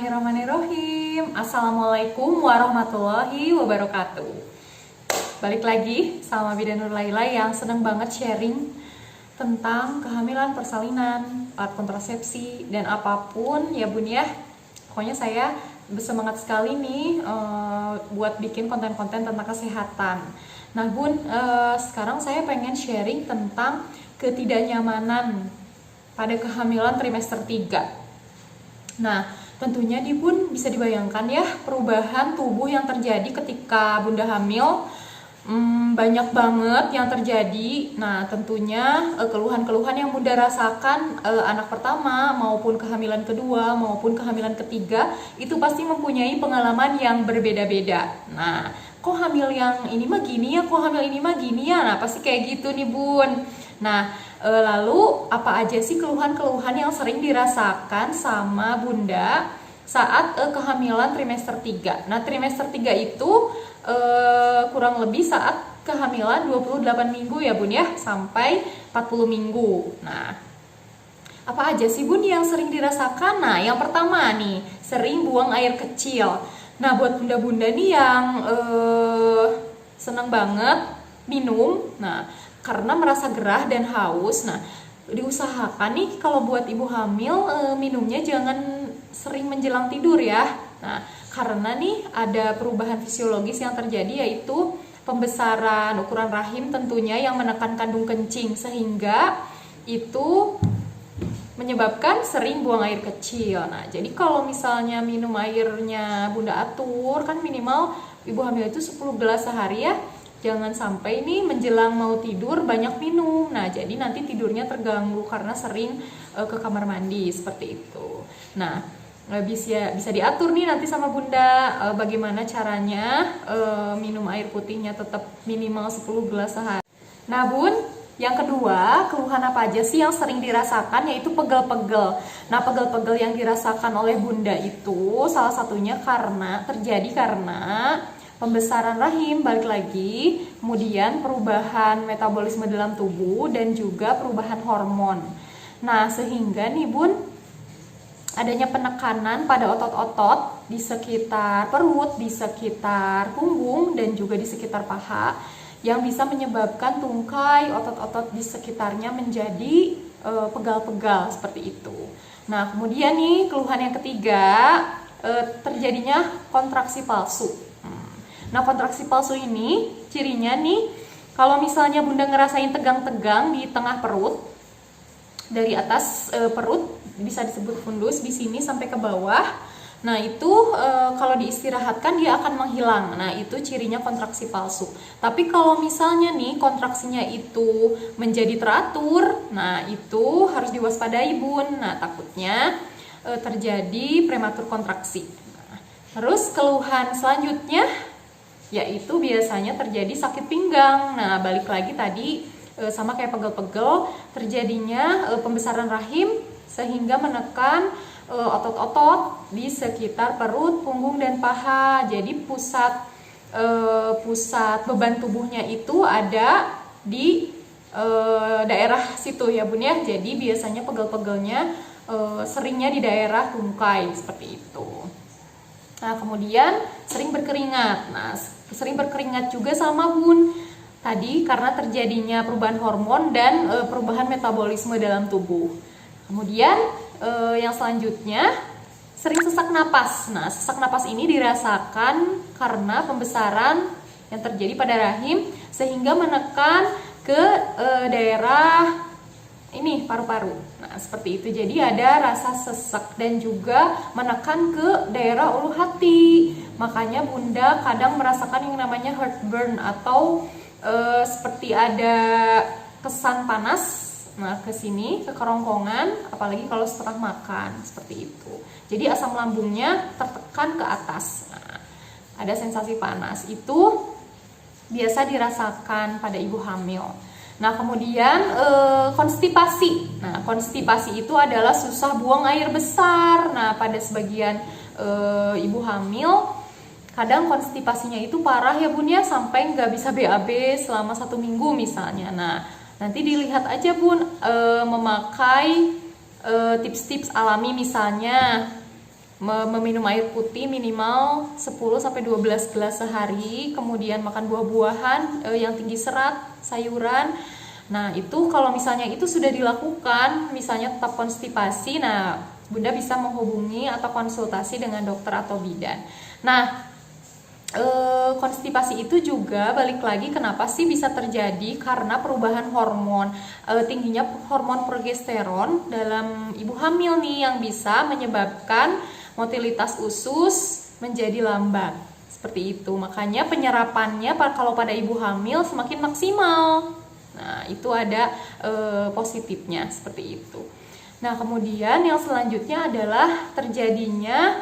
Bismillahirrahmanirrahim. Assalamualaikum warahmatullahi wabarakatuh. Balik lagi sama Bidan Nur Laila yang seneng banget sharing tentang kehamilan, persalinan, alat kontrasepsi, dan apapun ya bun ya. Pokoknya saya bersemangat sekali nih buat bikin konten-konten tentang kesehatan. Nah bun, sekarang saya pengen sharing tentang ketidaknyamanan pada kehamilan trimester 3. Nah, tentunya di bun bisa dibayangkan ya perubahan tubuh yang terjadi ketika bunda hamil, banyak banget yang terjadi. Nah, tentunya keluhan-keluhan yang bunda rasakan anak pertama maupun kehamilan kedua maupun kehamilan ketiga itu pasti mempunyai pengalaman yang berbeda-beda. Nah, kok hamil yang ini mah gini ya, kok hamil ini mah gini ya. Nah, pasti kayak gitu nih bun. Nah, lalu apa aja sih keluhan-keluhan yang sering dirasakan sama bunda saat kehamilan trimester 3? Nah, trimester 3 itu kurang lebih saat kehamilan 28 minggu ya bun ya, sampai 40 minggu. Nah, apa aja sih bun yang sering dirasakan? Nah, yang pertama nih, sering buang air kecil. Nah, buat bunda-bunda nih yang senang banget minum, nah karena merasa gerah dan haus. Nah, diusahakan nih kalau buat ibu hamil minumnya jangan sering menjelang tidur ya. Nah, karena nih ada perubahan fisiologis yang terjadi, yaitu pembesaran ukuran rahim tentunya yang menekan kandung kencing, sehingga itu menyebabkan sering buang air kecil. Nah, jadi kalau misalnya minum airnya bunda atur, kan minimal ibu hamil itu 10 gelas sehari ya. Jangan sampai nih menjelang mau tidur banyak minum. Nah, jadi nanti tidurnya terganggu karena sering ke kamar mandi seperti itu. Nah, bisa diatur nih nanti sama bunda bagaimana caranya minum air putihnya tetap minimal 10 gelas sehari. Nah bun, yang kedua, keluhan apa aja sih yang sering dirasakan, yaitu pegel-pegel. Nah, pegel-pegel yang dirasakan oleh bunda itu salah satunya terjadi karena pembesaran rahim, balik lagi, kemudian perubahan metabolisme dalam tubuh, dan juga perubahan hormon. Nah, sehingga nih bun, adanya penekanan pada otot-otot di sekitar perut, di sekitar punggung, dan juga di sekitar paha, yang bisa menyebabkan tungkai otot-otot di sekitarnya menjadi pegal-pegal seperti itu. Nah, kemudian nih keluhan yang ketiga, terjadinya kontraksi palsu. Nah, kontraksi palsu ini cirinya nih, kalau misalnya bunda ngerasain tegang-tegang di tengah perut, dari atas perut bisa disebut fundus di sini sampai ke bawah. Nah, itu kalau diistirahatkan dia akan menghilang. Nah, itu cirinya kontraksi palsu. Tapi kalau misalnya nih kontraksinya itu menjadi teratur, nah itu harus diwaspadai bun. Nah, takutnya terjadi prematur kontraksi. Nah, terus keluhan selanjutnya yaitu biasanya terjadi sakit pinggang. Nah, balik lagi tadi sama kayak pegel-pegel, terjadinya pembesaran rahim sehingga menekan otot-otot di sekitar perut, punggung, dan paha. Jadi pusat beban tubuhnya itu ada di daerah situ ya bun ya. Jadi biasanya pegel-pegelnya seringnya di daerah tungkai seperti itu. Nah, kemudian sering berkeringat. Nah, sering berkeringat juga sama bun tadi karena terjadinya perubahan hormon dan perubahan metabolisme dalam tubuh. Kemudian yang selanjutnya sering sesak napas. Nah, sesak napas ini dirasakan karena pembesaran yang terjadi pada rahim sehingga menekan ke daerah ini paru-paru. Nah, seperti itu. Jadi ada rasa sesak dan juga menekan ke daerah ulu hati. Makanya bunda kadang merasakan yang namanya heartburn atau seperti ada kesan panas. Nah, ke sini, ke kerongkongan, apalagi kalau setelah makan, seperti itu. Jadi asam lambungnya tertekan ke atas. Nah, ada sensasi panas. Itu biasa dirasakan pada ibu hamil. Nah, kemudian konstipasi. Nah, konstipasi itu adalah susah buang air besar. Nah, pada sebagian ibu hamil, kadang konstipasinya itu parah ya bun ya, sampai nggak bisa BAB selama 1 minggu misalnya. Nah, nanti dilihat aja bun, memakai tips-tips alami misalnya meminum air putih minimal 10-12 gelas sehari, kemudian makan buah-buahan yang tinggi serat, sayuran. Nah, itu kalau misalnya itu sudah dilakukan, misalnya tetap konstipasi, nah Bunda bisa menghubungi atau konsultasi dengan dokter atau bidan. Nah, konstipasi itu juga balik lagi kenapa sih bisa terjadi, karena perubahan hormon, tingginya hormon progesteron dalam ibu hamil nih yang bisa menyebabkan motilitas usus menjadi lambat seperti itu. Makanya penyerapannya kalau pada ibu hamil semakin maksimal. Nah, itu ada positifnya seperti itu. Nah, kemudian yang selanjutnya adalah terjadinya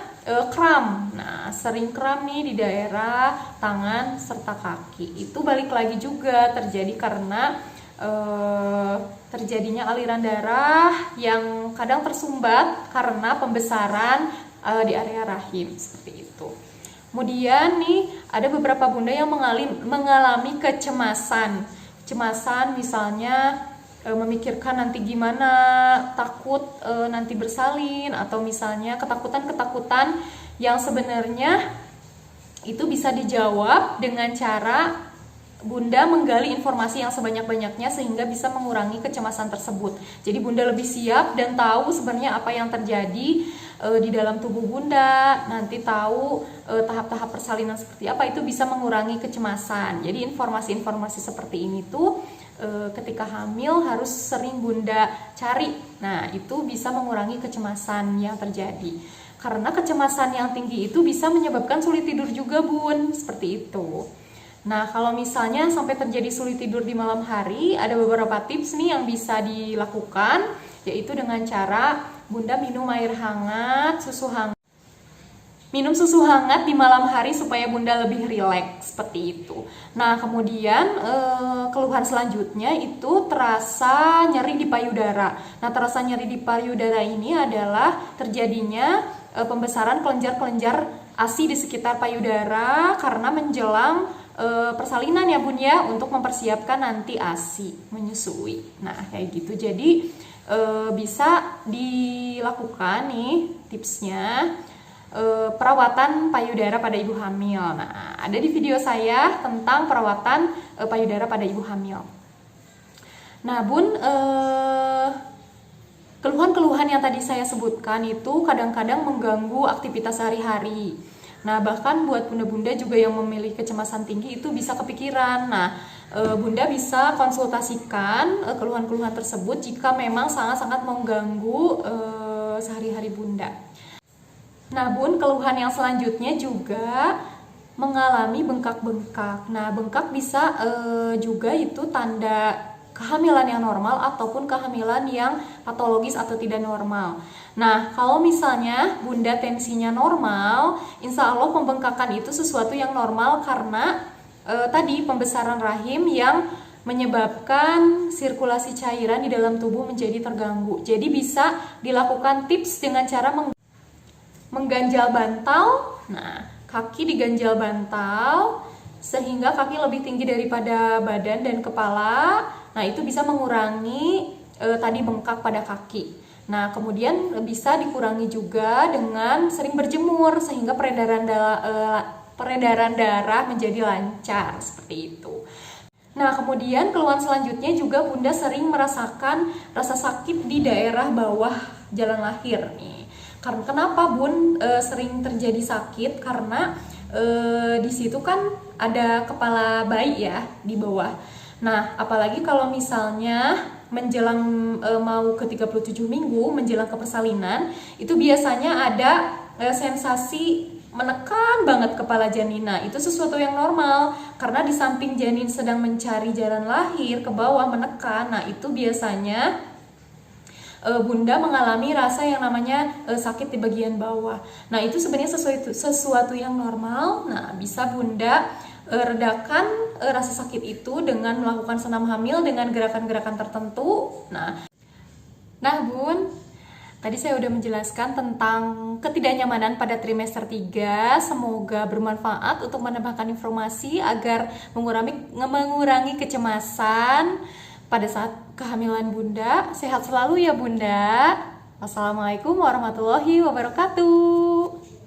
kram. Nah, sering kram nih di daerah tangan serta kaki. Itu balik lagi juga terjadi karena terjadinya aliran darah yang kadang tersumbat karena pembesaran di area rahim seperti itu. Kemudian nih ada beberapa bunda yang mengalami kecemasan. Kecemasan misalnya memikirkan nanti gimana, takut nanti bersalin, atau misalnya ketakutan-ketakutan yang sebenarnya itu bisa dijawab dengan cara Bunda menggali informasi yang sebanyak-banyaknya sehingga bisa mengurangi kecemasan tersebut. Jadi Bunda lebih siap dan tahu sebenarnya apa yang terjadi di dalam tubuh Bunda, nanti tahu tahap-tahap persalinan seperti apa, itu bisa mengurangi kecemasan. Jadi informasi-informasi seperti ini tuh ketika hamil harus sering Bunda cari. Nah, itu bisa mengurangi kecemasan yang terjadi. Karena kecemasan yang tinggi itu bisa menyebabkan sulit tidur juga, Bun. Seperti itu. Nah, kalau misalnya sampai terjadi sulit tidur di malam hari, ada beberapa tips nih yang bisa dilakukan, yaitu dengan cara Bunda minum air hangat, susu hangat. Minum susu hangat di malam hari supaya Bunda lebih rileks seperti itu. Nah, kemudian keluhan selanjutnya itu terasa nyeri di payudara. Nah, terasa nyeri di payudara ini adalah terjadinya pembesaran kelenjar-kelenjar ASI di sekitar payudara karena menjelang persalinan ya Bun ya, untuk mempersiapkan nanti ASI menyusui. Nah, kayak gitu. Jadi bisa dilakukan nih tipsnya, perawatan payudara pada ibu hamil. Nah, ada di video saya tentang perawatan payudara pada ibu hamil. Nah, Bun, keluhan-keluhan yang tadi saya sebutkan itu kadang-kadang mengganggu aktivitas sehari-hari. Nah, bahkan buat bunda-bunda juga yang memiliki kecemasan tinggi itu bisa kepikiran. Nah, Bunda bisa konsultasikan keluhan-keluhan tersebut jika memang sangat-sangat mengganggu sehari-hari Bunda. Nah, Bun, keluhan yang selanjutnya juga mengalami bengkak-bengkak. Nah, bengkak bisa juga itu tanda kehamilan yang normal ataupun kehamilan yang patologis atau tidak normal. Nah, kalau misalnya Bunda tensinya normal, insya Allah pembengkakan itu sesuatu yang normal karena tadi pembesaran rahim yang menyebabkan sirkulasi cairan di dalam tubuh menjadi terganggu. Jadi bisa dilakukan tips dengan cara mengganjal bantal. Nah, kaki diganjal bantal sehingga kaki lebih tinggi daripada badan dan kepala. Nah, itu bisa mengurangi tadi bengkak pada kaki. Nah, kemudian bisa dikurangi juga dengan sering berjemur sehingga peredaran darah menjadi lancar seperti itu. Nah, kemudian keluhan selanjutnya juga Bunda sering merasakan rasa sakit di daerah bawah jalan lahir nih. Karena kenapa Bun sering terjadi sakit? Karena di situ kan ada kepala bayi ya di bawah. Nah, apalagi kalau misalnya menjelang mau ke 37 minggu, menjelang ke persalinan, itu biasanya ada sensasi menekan banget kepala janina. Itu sesuatu yang normal, karena di samping janin sedang mencari jalan lahir ke bawah menekan. Nah, itu biasanya Bunda mengalami rasa yang namanya sakit di bagian bawah. Nah, itu sebenarnya sesuatu yang normal. Nah, bisa Bunda redakan rasa sakit itu dengan melakukan senam hamil dengan gerakan-gerakan tertentu. Nah Bun, tadi saya udah menjelaskan tentang ketidaknyamanan pada trimester 3. Semoga bermanfaat untuk menambahkan informasi agar mengurangi kecemasan pada saat kehamilan Bunda. Sehat selalu ya Bunda. Wassalamualaikum warahmatullahi wabarakatuh.